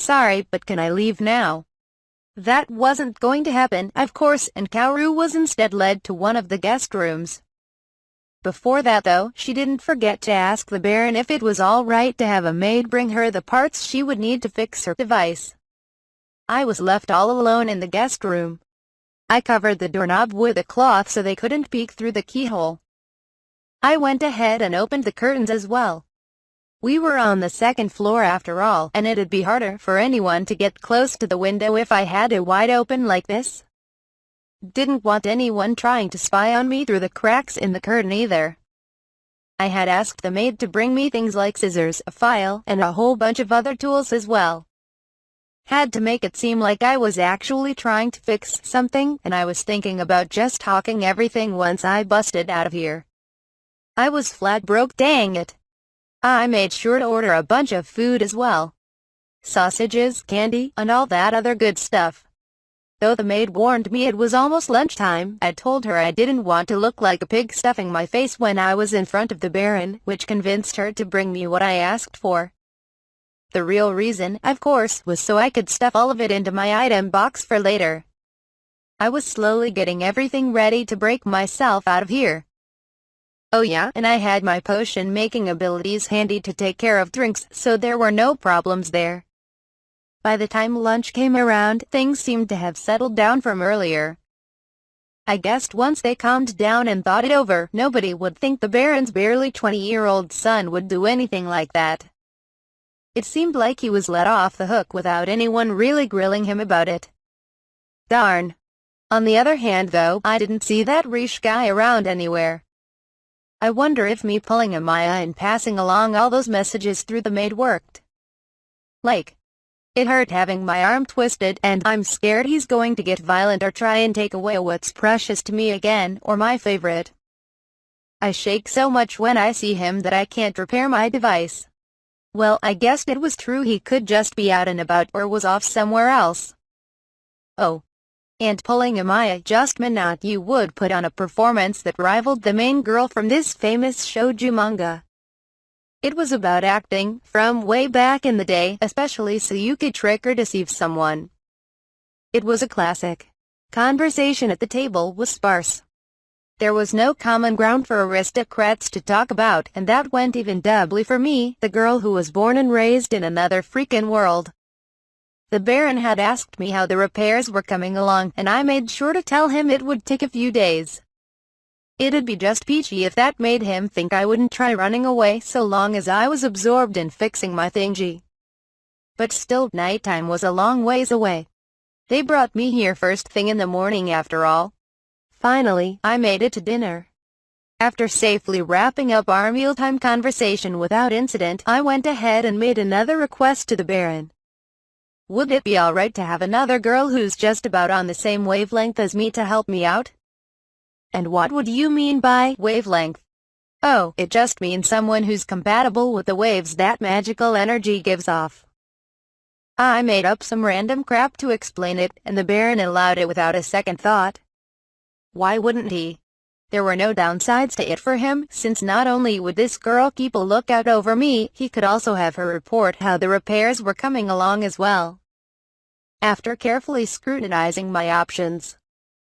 Sorry, but can I leave now? That wasn't going to happen, of course, and Kaoru was instead led to one of the guest rooms. Before that though, she didn't forget to ask the Baron if it was alright to have a maid bring her the parts she would need to fix her device. I was left all alone in the guest room. I covered the doorknob with a cloth so they couldn't peek through the keyhole. I went ahead and opened the curtains as well. We were on the second floor after all, and it'd be harder for anyone to get close to the window if I had it wide open like this. Didn't want anyone trying to spy on me through the cracks in the curtain either. I had asked the maid to bring me things like scissors, a file, and a whole bunch of other tools as well. Had to make it seem like I was actually trying to fix something, and I was thinking about just talking everything once I busted out of here. I was flat broke, dang it. I made sure to order a bunch of food as well. Sausages, candy, and all that other good stuff. Though the maid warned me it was almost lunchtime, I told her I didn't want to look like a pig stuffing my face when I was in front of the Baron, which convinced her to bring me what I asked for. The real reason, of course, was so I could stuff all of it into my item box for later. I was slowly getting everything ready to break myself out of here. Oh yeah, and I had my potion-making abilities handy to take care of drinks, so there were no problems there. By the time lunch came around, things seemed to have settled down from earlier. I guessed once they calmed down and thought it over, nobody would think the Baron's barely 20-year-old son would do anything like that. It seemed like he was let off the hook without anyone really grilling him about it. Darn. On the other hand though, I didn't see that Rish guy around anywhere. I wonder if me pulling Amaya and passing along all those messages through the maid worked. Like, it hurt having my arm twisted, and I'm scared he's going to get violent or try and take away what's precious to me again, or my favorite. I shake so much when I see him that I can't repair my device. Well, I guessed it was true he could just be out and about or was off somewhere else. Oh. And pulling Amaya just meant not you would put on a performance that rivaled the main girl from this famous shoujo manga. It was about acting, from way back in the day, especially so you could trick or deceive someone. It was a classic. Conversation at the table was sparse. There was no common ground for aristocrats to talk about, and that went even doubly for me, the girl who was born and raised in another freaking world. The Baron had asked me how the repairs were coming along, and I made sure to tell him it would take a few days. It'd be just peachy if that made him think I wouldn't try running away so long as I was absorbed in fixing my thingy. But still, nighttime was a long ways away. They brought me here first thing in the morning after all. Finally, I made it to dinner. After safely wrapping up our mealtime conversation without incident, I went ahead and made another request to the Baron. Would it be alright to have another girl who's just about on the same wavelength as me to help me out? And what would you mean by wavelength? Oh, it just means someone who's compatible with the waves that magical energy gives off. I made up some random crap to explain it, and the Baron allowed it without a second thought. Why wouldn't he? There were no downsides to it for him, since not only would this girl keep a lookout over me, he could also have her report how the repairs were coming along as well. After carefully scrutinizing my options,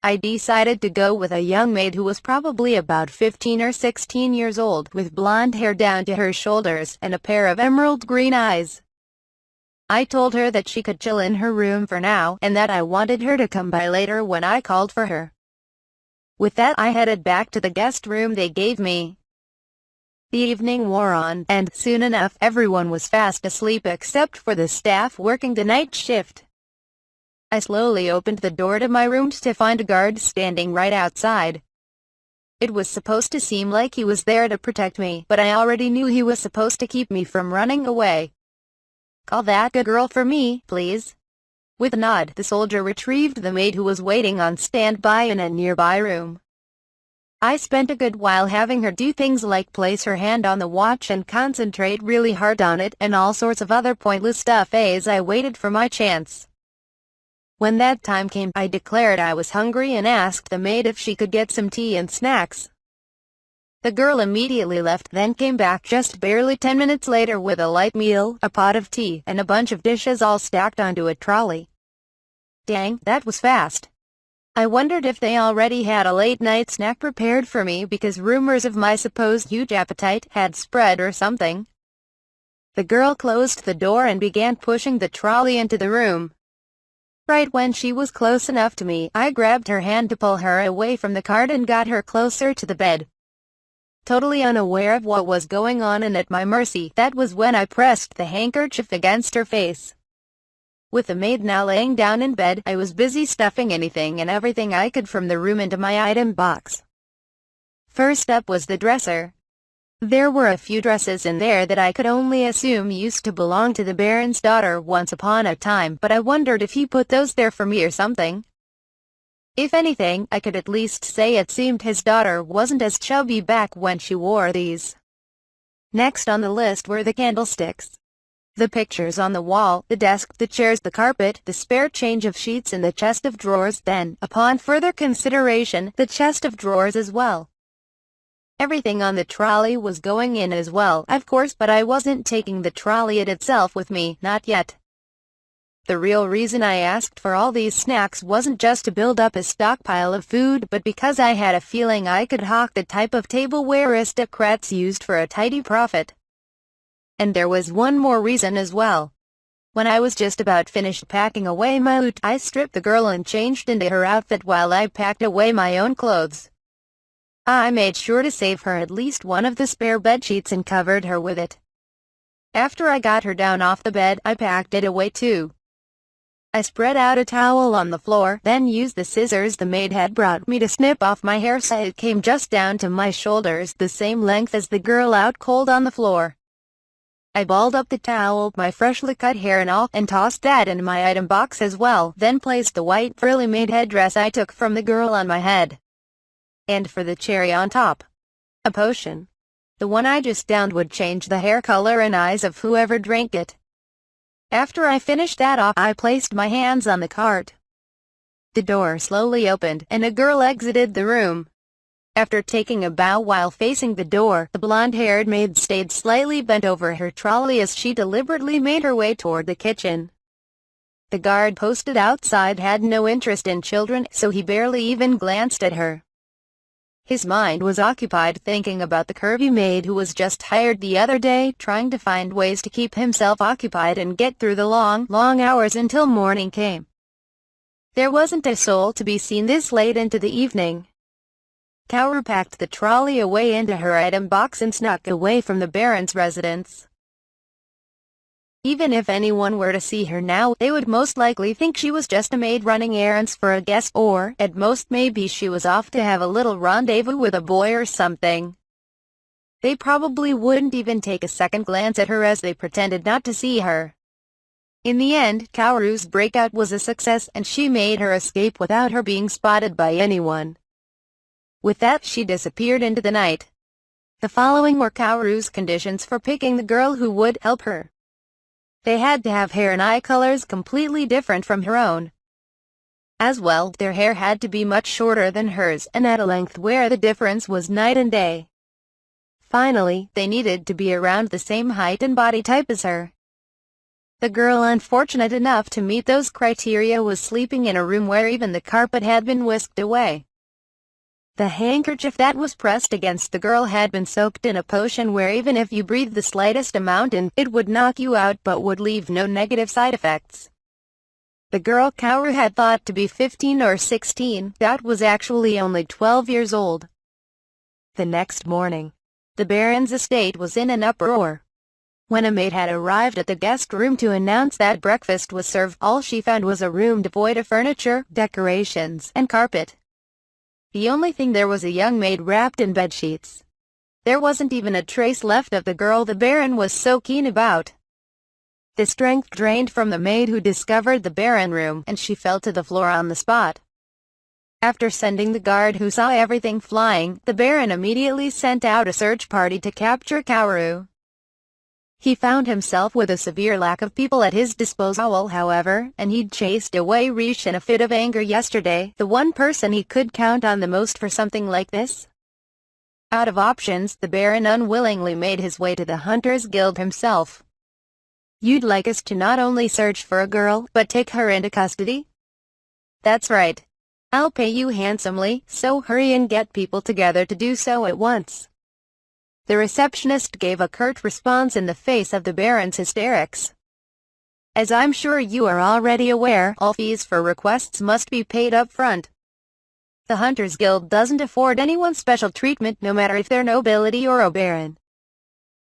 I decided to go with a young maid who was probably about 15 or 16 years old, with blonde hair down to her shoulders and a pair of emerald green eyes. I told her that she could chill in her room for now, and that I wanted her to come by later when I called for her. With that, I headed back to the guest room they gave me. The evening wore on, and soon enough everyone was fast asleep except for the staff working the night shift. I slowly opened the door to my room to find a guard standing right outside. It was supposed to seem like he was there to protect me, but I already knew he was supposed to keep me from running away. "Call that good girl for me, please." With a nod, the soldier retrieved the maid who was waiting on standby in a nearby room. I spent a good while having her do things like place her hand on the watch and concentrate really hard on it, and all sorts of other pointless stuff as I waited for my chance. When that time came, I declared I was hungry and asked the maid if she could get some tea and snacks. The girl immediately left, then came back just barely 10 minutes later with a light meal, a pot of tea, and a bunch of dishes all stacked onto a trolley. Dang, that was fast. I wondered if they already had a late-night snack prepared for me because rumors of my supposed huge appetite had spread or something. The girl closed the door and began pushing the trolley into the room. Right when she was close enough to me, I grabbed her hand to pull her away from the cart and got her closer to the bed. Totally unaware of what was going on and at my mercy, that was when I pressed the handkerchief against her face. With the maid now laying down in bed, I was busy stuffing anything and everything I could from the room into my item box. First up was the dresser. There were a few dresses in there that I could only assume used to belong to the Baron's daughter once upon a time, but I wondered if he put those there for me or something. If anything, I could at least say it seemed his daughter wasn't as chubby back when she wore these. Next on the list were the candlesticks, the pictures on the wall, the desk, the chairs, the carpet, the spare change of sheets and the chest of drawers, then, upon further consideration, the chest of drawers as well. Everything on the trolley was going in as well, of course, but I wasn't taking the trolley itself with me, not yet. The real reason I asked for all these snacks wasn't just to build up a stockpile of food, but because I had a feeling I could hawk the type of tableware aristocrats used for a tidy profit. And there was one more reason as well. When I was just about finished packing away my loot, I stripped the girl and changed into her outfit while I packed away my own clothes. I made sure to save her at least one of the spare bedsheets and covered her with it. After I got her down off the bed, I packed it away too. I spread out a towel on the floor, then used the scissors the maid had brought me to snip off my hair so it came just down to my shoulders, the same length as the girl out cold on the floor. I balled up the towel, my freshly cut hair and all, and tossed that in my item box as well, then placed the white frilly maid headdress I took from the girl on my head. And for the cherry on top, a potion. The one I just downed would change the hair color and eyes of whoever drank it. After I finished that off, I placed my hands on the cart. The door slowly opened, and a girl exited the room. After taking a bow while facing the door, the blonde-haired maid stayed slightly bent over her trolley as she deliberately made her way toward the kitchen. The guard posted outside had no interest in children, so he barely even glanced at her. His mind was occupied thinking about the curvy maid who was just hired the other day, trying to find ways to keep himself occupied and get through the long hours until morning came. There wasn't a soul to be seen this late into the evening. Kaoru packed the trolley away into her item box and snuck away from the Baron's residence. Even if anyone were to see her now, they would most likely think she was just a maid running errands for a guest, or, at most, maybe she was off to have a little rendezvous with a boy or something. They probably wouldn't even take a second glance at her as they pretended not to see her. In the end, Kaoru's breakout was a success and she made her escape without her being spotted by anyone. With that, she disappeared into the night. The following were Kaoru's conditions for picking the girl who would help her. They had to have hair and eye colors completely different from her own. As well, their hair had to be much shorter than hers and at a length where the difference was night and day. Finally, they needed to be around the same height and body type as her. The girl unfortunate enough to meet those criteria was sleeping in a room where even the carpet had been whisked away. The handkerchief that was pressed against the girl had been soaked in a potion where even if you breathed the slightest amount in, it would knock you out but would leave no negative side effects. The girl Kaoru had thought to be 15 or 16, that was actually only 12 years old. The next morning, the Baron's estate was in an uproar. When a maid had arrived at the guest room to announce that breakfast was served, all she found was a room devoid of furniture, decorations, and carpet. The only thing there was a young maid wrapped in bedsheets. There wasn't even a trace left of the girl the Baron was so keen about. The strength drained from the maid who discovered the Baron room, and she fell to the floor on the spot. After sending the guard who saw everything flying, the Baron immediately sent out a search party to capture Kaoru. He found himself with a severe lack of people at his disposal, however, and he'd chased away Riche in a fit of anger yesterday, the one person he could count on the most for something like this. Out of options, the Baron unwillingly made his way to the Hunters Guild himself. "You'd like us to not only search for a girl, but take her into custody?" "That's right. I'll pay you handsomely, so hurry and get people together to do so at once." The receptionist gave a curt response in the face of the Baron's hysterics. "As I'm sure you are already aware, all fees for requests must be paid up front. The Hunters Guild doesn't afford anyone special treatment, no matter if they're nobility or a baron.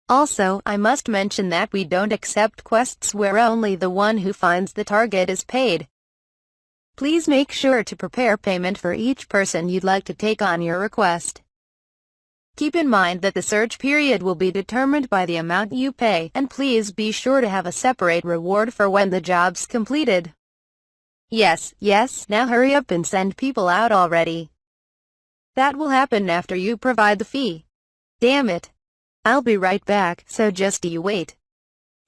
Also, I must mention that we don't accept quests where only the one who finds the target is paid. Please make sure to prepare payment for each person you'd like to take on your request. Keep in mind that the search period will be determined by the amount you pay, and please be sure to have a separate reward for when the job's completed." Yes, now hurry up and send people out already. That will happen after you provide the fee. Damn it. I'll be right back, so just you wait."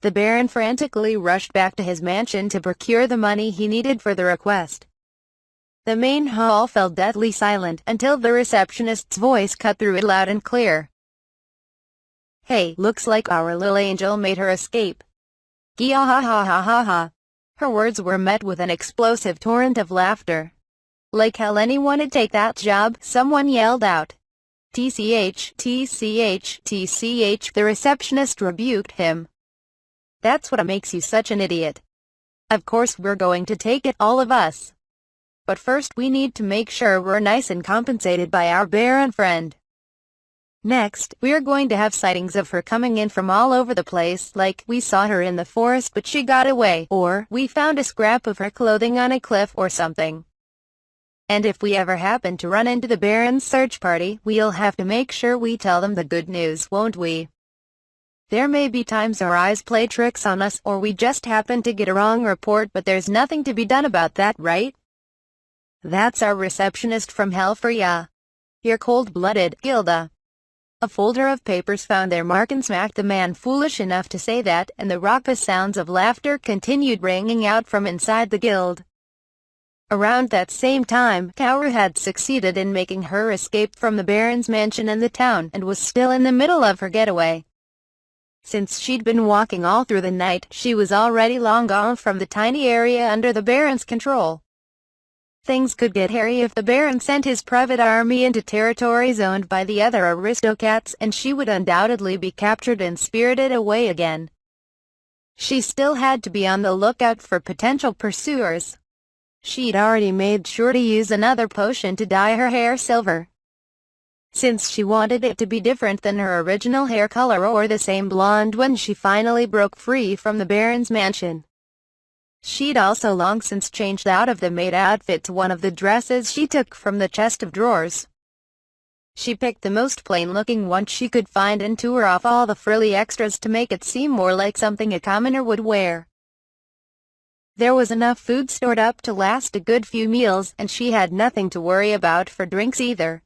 The Baron frantically rushed back to his mansion to procure the money he needed for the request. The main hall fell deathly silent until the receptionist's voice cut through it loud and clear. "Hey, looks like our little angel made her escape." Gee-ah ha ha ha ha ha. Her words were met with an explosive torrent of laughter. "Like hell anyone'd take that job," someone yelled out. "TCH, TCH, TCH," the receptionist rebuked him. "That's what makes you such an idiot. Of course we're going to take it, all of us. But first we need to make sure we're nice and compensated by our Baron friend. Next, we're going to have sightings of her coming in from all over the place, like, we saw her in the forest but she got away, or, we found a scrap of her clothing on a cliff or something. And if we ever happen to run into the Baron's search party, we'll have to make sure we tell them the good news, won't we? There may be times our eyes play tricks on us, or we just happen to get a wrong report, but there's nothing to be done about that, right? That's our receptionist from hell for ya. You're cold-blooded, Gilda." A folder of papers found their mark and smacked the man foolish enough to say that, and the raucous sounds of laughter continued ringing out from inside the guild. Around that same time, Kaoru had succeeded in making her escape from the Baron's mansion in the town, and was still in the middle of her getaway. Since she'd been walking all through the night, she was already long gone from the tiny area under the Baron's control. Things could get hairy if the Baron sent his private army into territories owned by the other aristocrats, and she would undoubtedly be captured and spirited away again. She still had to be on the lookout for potential pursuers. She'd already made sure to use another potion to dye her hair silver, since she wanted it to be different than her original hair color or the same blonde when she finally broke free from the Baron's mansion. She'd also long since changed out of the maid outfit to one of the dresses she took from the chest of drawers. She picked the most plain-looking one she could find and tore off all the frilly extras to make it seem more like something a commoner would wear. There was enough food stored up to last a good few meals, and she had nothing to worry about for drinks either.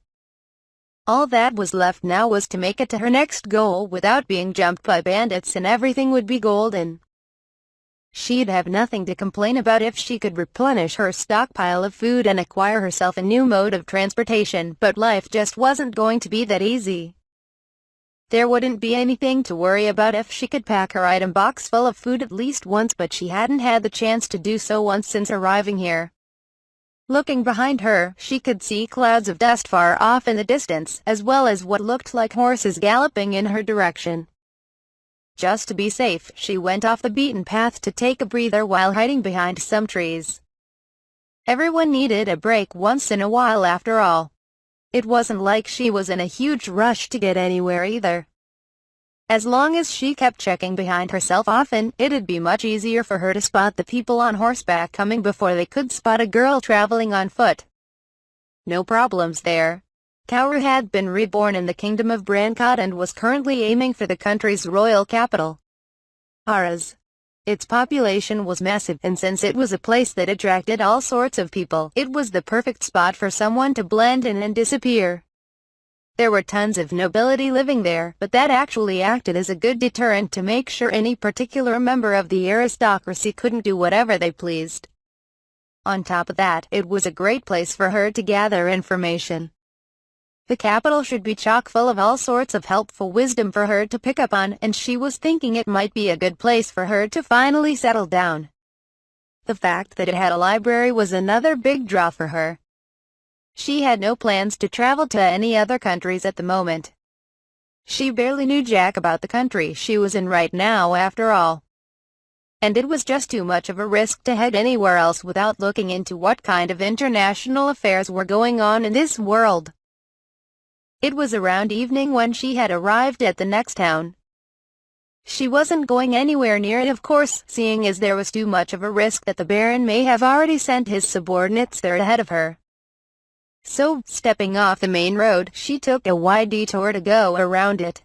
All that was left now was to make it to her next goal without being jumped by bandits, and everything would be golden. She'd have nothing to complain about if she could replenish her stockpile of food and acquire herself a new mode of transportation, but life just wasn't going to be that easy. There wouldn't be anything to worry about if she could pack her item box full of food at least once, but she hadn't had the chance to do so once since arriving here. Looking behind her, she could see clouds of dust far off in the distance, as well as what looked like horses galloping in her direction. Just to be safe, she went off the beaten path to take a breather while hiding behind some trees. Everyone needed a break once in a while after all. It wasn't like she was in a huge rush to get anywhere either. As long as she kept checking behind herself often, it'd be much easier for her to spot the people on horseback coming before they could spot a girl traveling on foot. No problems there. Kaoru had been reborn in the kingdom of Brancott and was currently aiming for the country's royal capital, Aras. Its population was massive, and since it was a place that attracted all sorts of people, it was the perfect spot for someone to blend in and disappear. There were tons of nobility living there, but that actually acted as a good deterrent to make sure any particular member of the aristocracy couldn't do whatever they pleased. On top of that, it was a great place for her to gather information. The capital should be chock full of all sorts of helpful wisdom for her to pick up on, and she was thinking it might be a good place for her to finally settle down. The fact that it had a library was another big draw for her. She had no plans to travel to any other countries at the moment. She barely knew jack about the country she was in right now after all. And it was just too much of a risk to head anywhere else without looking into what kind of international affairs were going on in this world. It was around evening when she had arrived at the next town. She wasn't going anywhere near it, of course, seeing as there was too much of a risk that the Baron may have already sent his subordinates there ahead of her. So, stepping off the main road, she took a wide detour to go around it.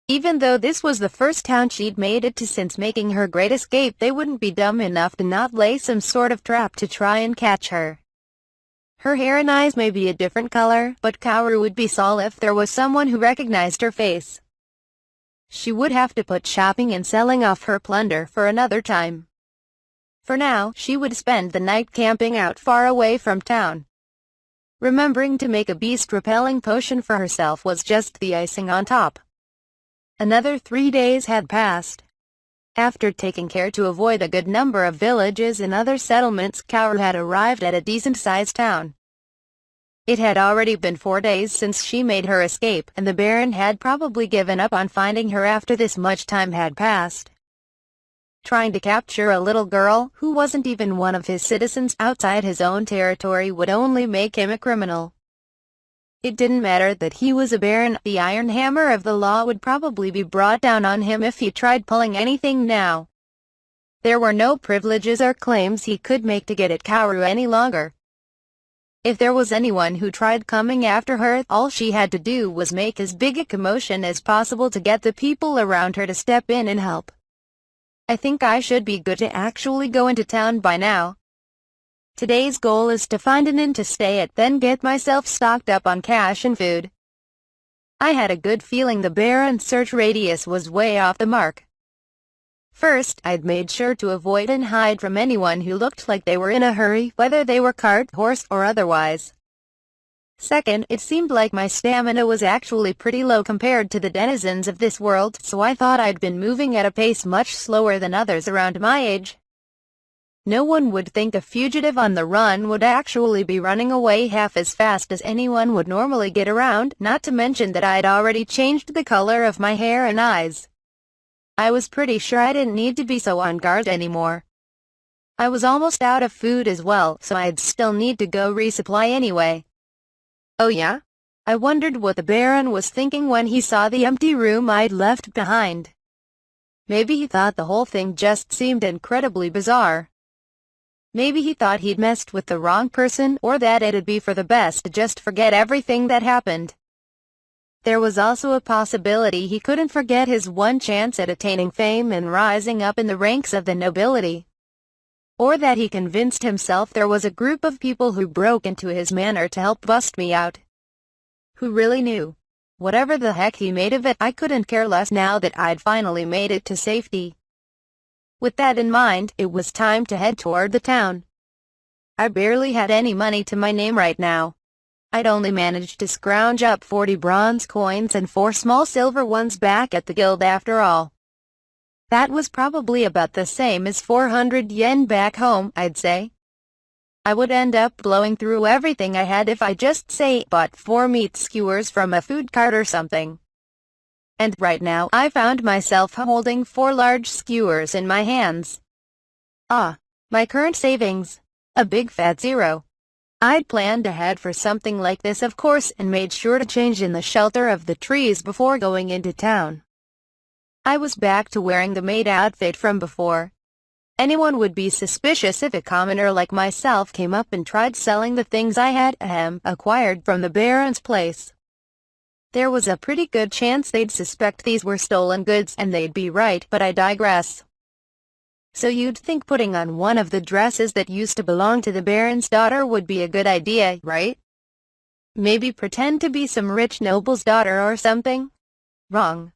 Even though this was the first town she'd made it to since making her great escape, they wouldn't be dumb enough to not lay some sort of trap to try and catch her. Her hair and eyes may be a different color, but Kaoru would be Saul if there was someone who recognized her face. She would have to put shopping and selling off her plunder for another time. For now, she would spend the night camping out far away from town. Remembering to make a beast-repelling potion for herself was just the icing on top. Another 3 days had passed. After taking care to avoid a good number of villages and other settlements, Kaoru had arrived at a decent-sized town. It had already been 4 days since she made her escape, and the Baron had probably given up on finding her after this much time had passed. Trying to capture a little girl, who wasn't even one of his citizens outside his own territory, would only make him a criminal. It didn't matter that he was a baron, the iron hammer of the law would probably be brought down on him if he tried pulling anything now. There were no privileges or claims he could make to get at Kaoru any longer. If there was anyone who tried coming after her, all she had to do was make as big a commotion as possible to get the people around her to step in and help. I think I should be good to actually go into town by now. Today's goal is to find an inn to stay at, then get myself stocked up on cash and food. I had a good feeling the Baron's search radius was way off the mark. First, I'd made sure to avoid and hide from anyone who looked like they were in a hurry, whether they were cart, horse, or otherwise. Second, it seemed like my stamina was actually pretty low compared to the denizens of this world, so I thought I'd been moving at a pace much slower than others around my age. No one would think a fugitive on the run would actually be running away half as fast as anyone would normally get around, not to mention that I'd already changed the color of my hair and eyes. I was pretty sure I didn't need to be so on guard anymore. I was almost out of food as well, so I'd still need to go resupply anyway. Oh yeah? I wondered what the Baron was thinking when he saw the empty room I'd left behind. Maybe he thought the whole thing just seemed incredibly bizarre. Maybe he thought he'd messed with the wrong person, or that it'd be for the best to just forget everything that happened. There was also a possibility he couldn't forget his one chance at attaining fame and rising up in the ranks of the nobility. Or that he convinced himself there was a group of people who broke into his manor to help bust me out. Who really knew? Whatever the heck he made of it, I couldn't care less now that I'd finally made it to safety. With that in mind, it was time to head toward the town. I barely had any money to my name right now. I'd only managed to scrounge up 40 bronze coins and 4 small silver ones back at the guild after all. That was probably about the same as 400 yen back home, I'd say. I would end up blowing through everything I had if I just say bought 4 meat skewers from a food cart or something. And right now I found myself holding 4 large skewers in my hands. Ah, my current savings. A big fat zero. I'd planned ahead for something like this, of course, and made sure to change in the shelter of the trees before going into town. I was back to wearing the maid outfit from before. Anyone would be suspicious if a commoner like myself came up and tried selling the things I had acquired from the Baron's place. There was a pretty good chance they'd suspect these were stolen goods, and they'd be right, but I digress. So you'd think putting on one of the dresses that used to belong to the Baron's daughter would be a good idea, right? Maybe pretend to be some rich noble's daughter or something? Wrong.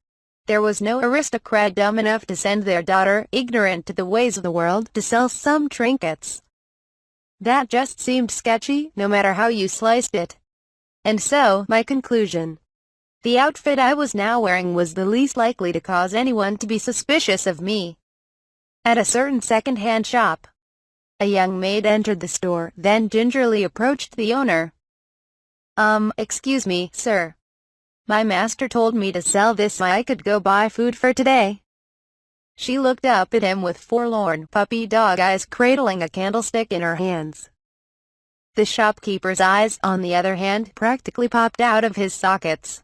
There was no aristocrat dumb enough to send their daughter, ignorant to the ways of the world, to sell some trinkets. That just seemed sketchy, no matter how you sliced it. And so, my conclusion. The outfit I was now wearing was the least likely to cause anyone to be suspicious of me. At a certain second-hand shop, a young maid entered the store, then gingerly approached the owner. Excuse me, sir. My master told me to sell this so I could go buy food for today. She looked up at him with forlorn, puppy dog eyes, cradling a candlestick in her hands. The shopkeeper's eyes, on the other hand, practically popped out of his sockets.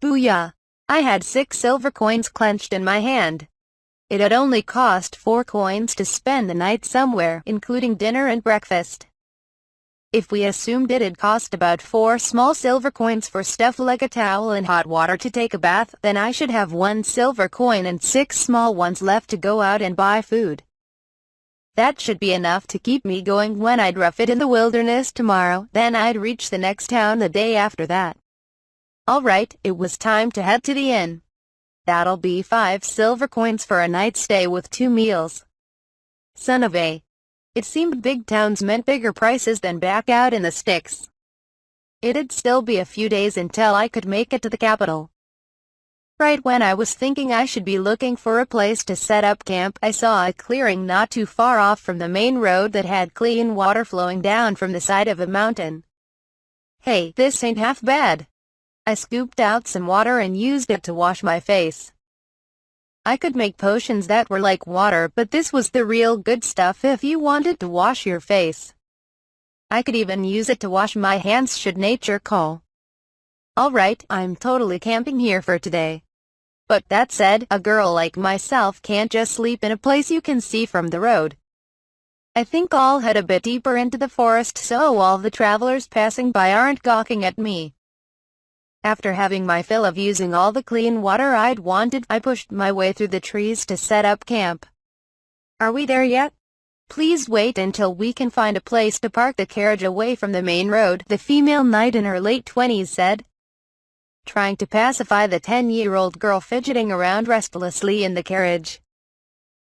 Booyah! I had 6 silver coins clenched in my hand. It had only cost 4 coins to spend the night somewhere, including dinner and breakfast. If we assumed it'd cost about 4 small silver coins for stuff like a towel and hot water to take a bath, then I should have 1 silver coin and 6 small ones left to go out and buy food. That should be enough to keep me going when I'd rough it in the wilderness tomorrow, then I'd reach the next town the day after that. Alright, it was time to head to the inn. That'll be 5 silver coins for a night's stay with 2 meals. Son of a. It seemed big towns meant bigger prices than back out in the sticks. It'd still be a few days until I could make it to the capital. Right when I was thinking I should be looking for a place to set up camp, I saw a clearing not too far off from the main road that had clean water flowing down from the side of a mountain. Hey, this ain't half bad. I scooped out some water and used it to wash my face. I could make potions that were like water, but this was the real good stuff if you wanted to wash your face. I could even use it to wash my hands should nature call. Alright, I'm totally camping here for today. But that said, a girl like myself can't just sleep in a place you can see from the road. I think I'll head a bit deeper into the forest so all the travelers passing by aren't gawking at me. After having my fill of using all the clean water I'd wanted, I pushed my way through the trees to set up camp. Are we there yet? Please wait until we can find a place to park the carriage away from the main road, the female knight in her late 20s said, trying to pacify the 10-year-old girl fidgeting around restlessly in the carriage.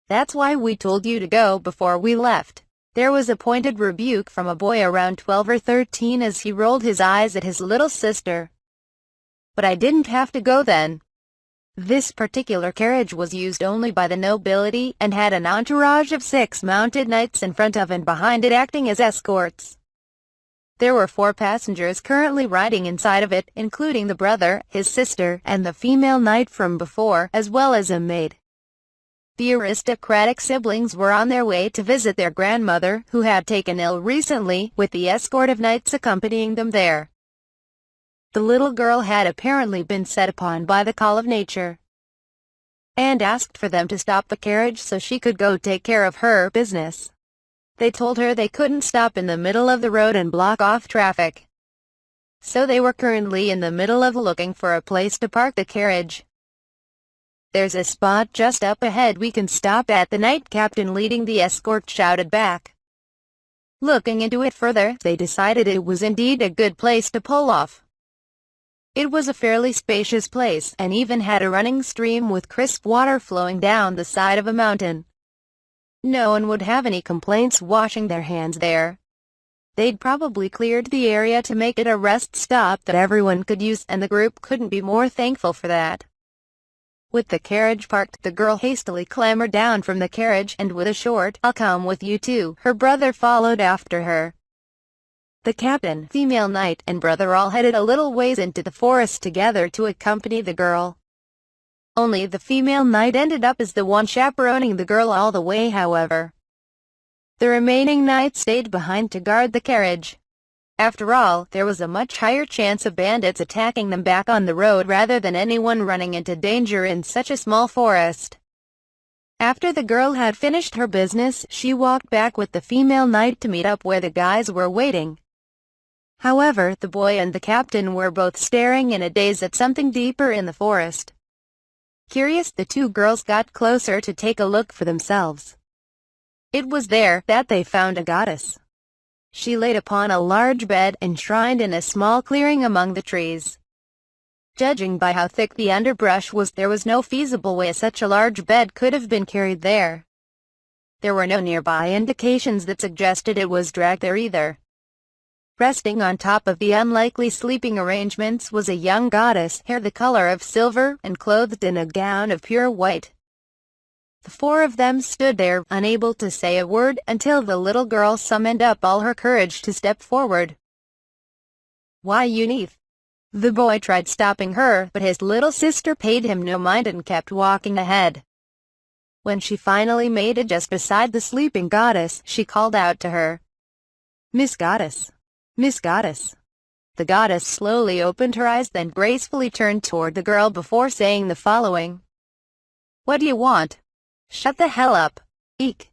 That's why we told you to go before we left. There was a pointed rebuke from a boy around 12 or 13 as he rolled his eyes at his little sister. But I didn't have to go then. This particular carriage was used only by the nobility and had an entourage of 6 mounted knights in front of and behind it acting as escorts. There were 4 passengers currently riding inside of it, including the brother, his sister, and the female knight from before, as well as a maid. The aristocratic siblings were on their way to visit their grandmother, who had taken ill recently, with the escort of knights accompanying them there. The little girl had apparently been set upon by the call of nature, and asked for them to stop the carriage so she could go take care of her business. They told her they couldn't stop in the middle of the road and block off traffic. So they were currently in the middle of looking for a place to park the carriage. There's a spot just up ahead we can stop at, the knight captain leading the escort shouted back. Looking into it further, they decided it was indeed a good place to pull off. It was a fairly spacious place, and even had a running stream with crisp water flowing down the side of a mountain. No one would have any complaints washing their hands there. They'd probably cleared the area to make it a rest stop that everyone could use, and the group couldn't be more thankful for that. With the carriage parked, the girl hastily clambered down from the carriage, and with a short, "I'll come with you too," her brother followed after her. The captain, female knight, and brother all headed a little ways into the forest together to accompany the girl. Only the female knight ended up as the one chaperoning the girl all the way, however. The remaining knights stayed behind to guard the carriage. After all, there was a much higher chance of bandits attacking them back on the road rather than anyone running into danger in such a small forest. After the girl had finished her business, she walked back with the female knight to meet up where the guys were waiting. However, the boy and the captain were both staring in a daze at something deeper in the forest. Curious, the 2 girls got closer to take a look for themselves. It was there that they found a goddess. She laid upon a large bed, enshrined in a small clearing among the trees. Judging by how thick the underbrush was, there was no feasible way such a large bed could have been carried there. There were no nearby indications that suggested it was dragged there either. Resting on top of the unlikely sleeping arrangements was a young goddess, hair the color of silver, and clothed in a gown of pure white. The four of them stood there, unable to say a word, until the little girl summoned up all her courage to step forward. "Why, Eunice?" The boy tried stopping her, but his little sister paid him no mind and kept walking ahead. When she finally made it just beside the sleeping goddess, she called out to her, "Miss Goddess! Miss Goddess!" The goddess slowly opened her eyes, then gracefully turned toward the girl before saying the following. "What do you want?" "Shut the hell up. Eek."